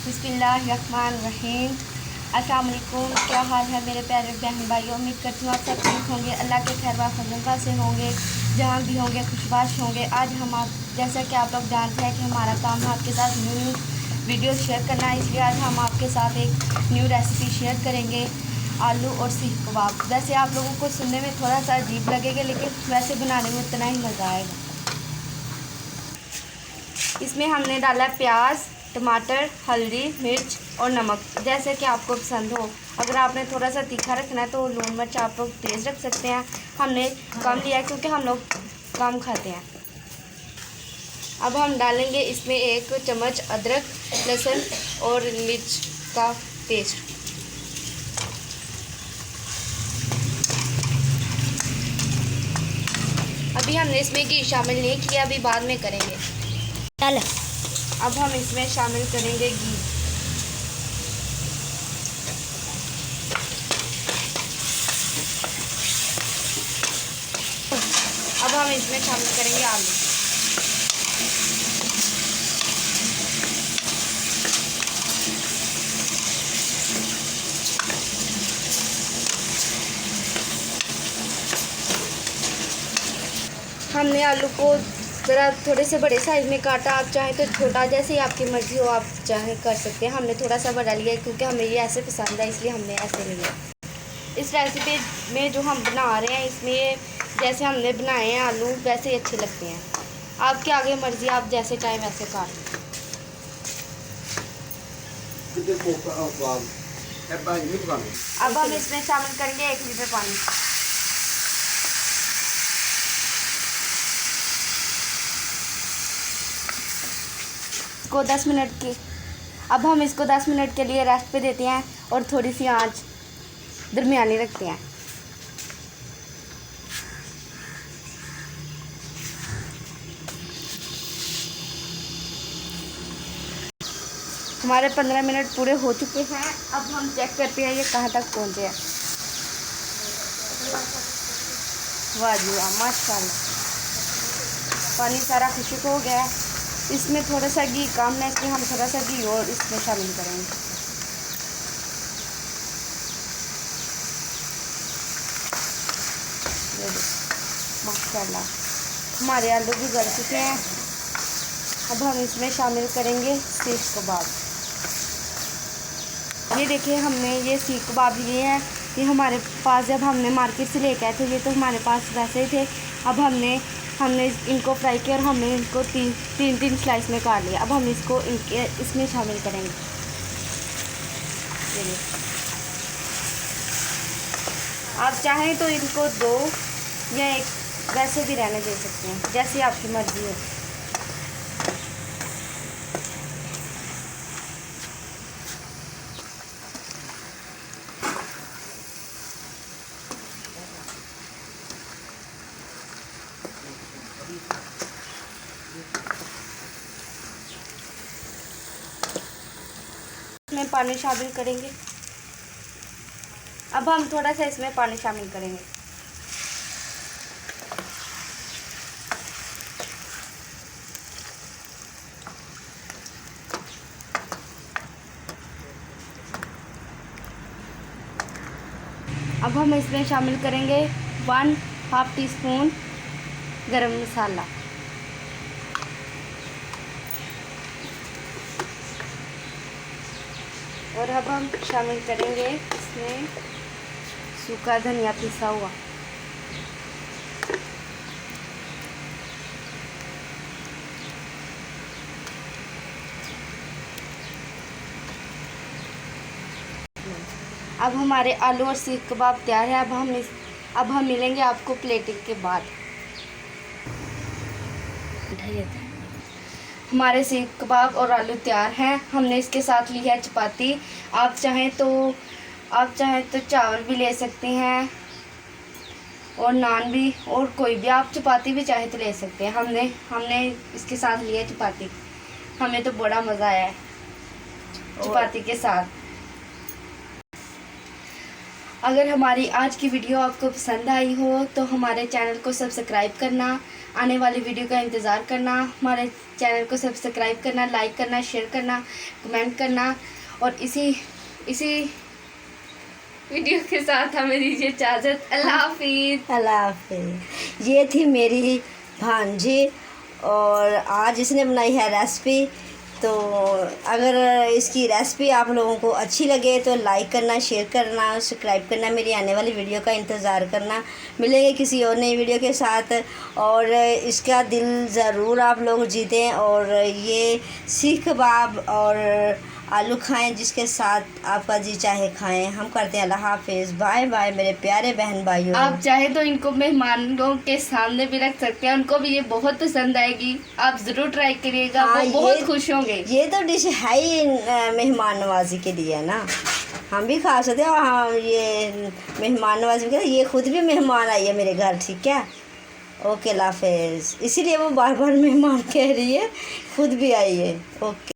बिस्मिल्लाहिर्रहमानिर्रहीम। अस्सलाम वालेकुम। क्या हाल है मेरे प्यारे बहन भाइयों। उम्मीद करती हूँ आप सब ठीक होंगे, अल्लाह के खैर फजलका से होंगे, जहाँ भी होंगे खुशबाश होंगे। आज हम आप जैसा कि आप लोग जानते हैं कि हमारा काम है आपके साथ न्यू वीडियो शेयर करना है, इसलिए आज हम आपके साथ एक न्यू रेसिपी शेयर करेंगे, आलू और सीख कबाब। वैसे आप लोगों को सुनने में थोड़ा सा अजीब लगेगा, लेकिन वैसे बनाने में उतना ही मज़ा आएगा। इसमें हमने डाला प्याज, टमाटर, हल्दी, मिर्च और नमक, जैसे कि आपको पसंद हो। अगर आपने थोड़ा सा तीखा रखना है तो लून मिर्च आप लोग तेज़ रख सकते हैं। हमने कम लिया है क्योंकि हम लोग कम खाते हैं। अब हम डालेंगे इसमें 1 चम्मच अदरक, लहसुन और मिर्च का पेस्ट। अभी हमने इसमें घी शामिल नहीं किया, अभी बाद में करेंगे। अब हम इसमें शामिल करेंगे घी। अब हम इसमें शामिल करेंगे आलू। हमने आलू को ज़रा थोड़े से बड़े साइज़ में काटा, आप चाहें तो छोटा, जैसे आपकी मर्ज़ी हो आप चाहें कर सकते हैं। हमने थोड़ा सा बड़ा लिया क्योंकि हमें ये ऐसे पसंद है, इसलिए हमने ऐसे लिया। इस रेसिपी में जो हम बना रहे हैं, इसमें जैसे हमने बनाए हैं आलू वैसे ही अच्छे लगते हैं। आपके आगे मर्ज़ी, आप जैसे चाहें वैसे काट लें। अब हम इसमें शामिल करेंगे 1 लीटर पानी। इसको 10 मिनट के अब हम इसको 10 मिनट के लिए रेस्ट पे देते हैं और थोड़ी सी आंच दरमियानी रखते हैं। हमारे 15 मिनट पूरे हो चुके हैं। अब हम चेक करते हैं ये कहाँ तक पहुँचे हैं। वाह जी वाह, माशाल्लाह, पानी सारा खुशक हो गया है। इसमें थोड़ा सा घी कम है, इसलिए हम थोड़ा सा घी और इसमें शामिल करेंगे। माशाल्लाह, हमारे आलू भी गल चुके हैं। अब हम इसमें शामिल करेंगे सीख कबाब। ये देखिए, हमने ये सीख कबाब लिए हैं। ये हमारे पास जब हमने मार्केट से लेके आए थे, ये तो हमारे पास वैसे ही थे। अब हमने इनको फ्राई किया और हमने इनको तीन स्लाइस में काट लिया। अब हम इसको इसमें शामिल करेंगे। आप चाहें तो इनको 2 या 1 वैसे भी रहने दे सकते हैं, जैसी आपकी मर्ज़ी हो। इसमें पानी शामिल करेंगे। अब हम थोड़ा सा इसमें पानी शामिल करेंगे। अब हम इसमें शामिल करेंगे 1/2 टीस्पून गरम मसाला। और अब हम शामिल करेंगे इसमें सूखा धनिया पिसा हुआ। अब हमारे आलू और सीख कबाब तैयार है। अब हम मिलेंगे आपको प्लेटिंग के बाद। हमारे सीख कबाब और आलू तैयार हैं। हमने इसके साथ ली है चपाती। आप चाहें तो चावल भी ले सकते हैं और नान भी, और कोई भी आप चपाती भी चाहे तो ले सकते हैं। हमने इसके साथ लिया चपाती। हमें तो बड़ा मज़ा आया है चपाती के साथ। अगर हमारी आज की वीडियो आपको पसंद आई हो तो हमारे चैनल को सब्सक्राइब करना, आने वाली वीडियो का इंतज़ार करना, हमारे चैनल को सब्सक्राइब करना, लाइक करना, शेयर करना, कमेंट करना। और इसी वीडियो के साथ हमें दीजिए इजाज़त। अल्लाह हाफिज़। अल्लाह हाफिज़। ये थी मेरी भांजी और आज इसने बनाई है रेसिपी। तो अगर इसकी रेसिपी आप लोगों को अच्छी लगे तो लाइक करना, शेयर करना, सब्सक्राइब करना, मेरी आने वाली वीडियो का इंतज़ार करना। मिलेंगे किसी और नई वीडियो के साथ और इसका दिल ज़रूर आप लोग जीतें और ये सीख कबाब और आलू खाएं, जिसके साथ आपका जी चाहे खाएं। हम करते हैं अल्लाह हाफिज़। बाय बाय मेरे प्यारे बहन भाइयों। आप चाहे तो इनको मेहमानों के सामने भी रख सकते हैं, उनको भी ये बहुत पसंद आएगी। आप ज़रूर ट्राई करिएगा, हाँ, वो बहुत खुश होंगे। ये तो डिश है ही मेहमान नवाजी के लिए ना, हम भी खा सकते हैं और हम ये मेहमान नवाजी के लिए, ये खुद भी मेहमान आई है मेरे घर, ठीक है। ओके अल्लाह हाफिज़। इसीलिए वो बार बार मेहमान कह रही है, खुद भी आई है। ओके।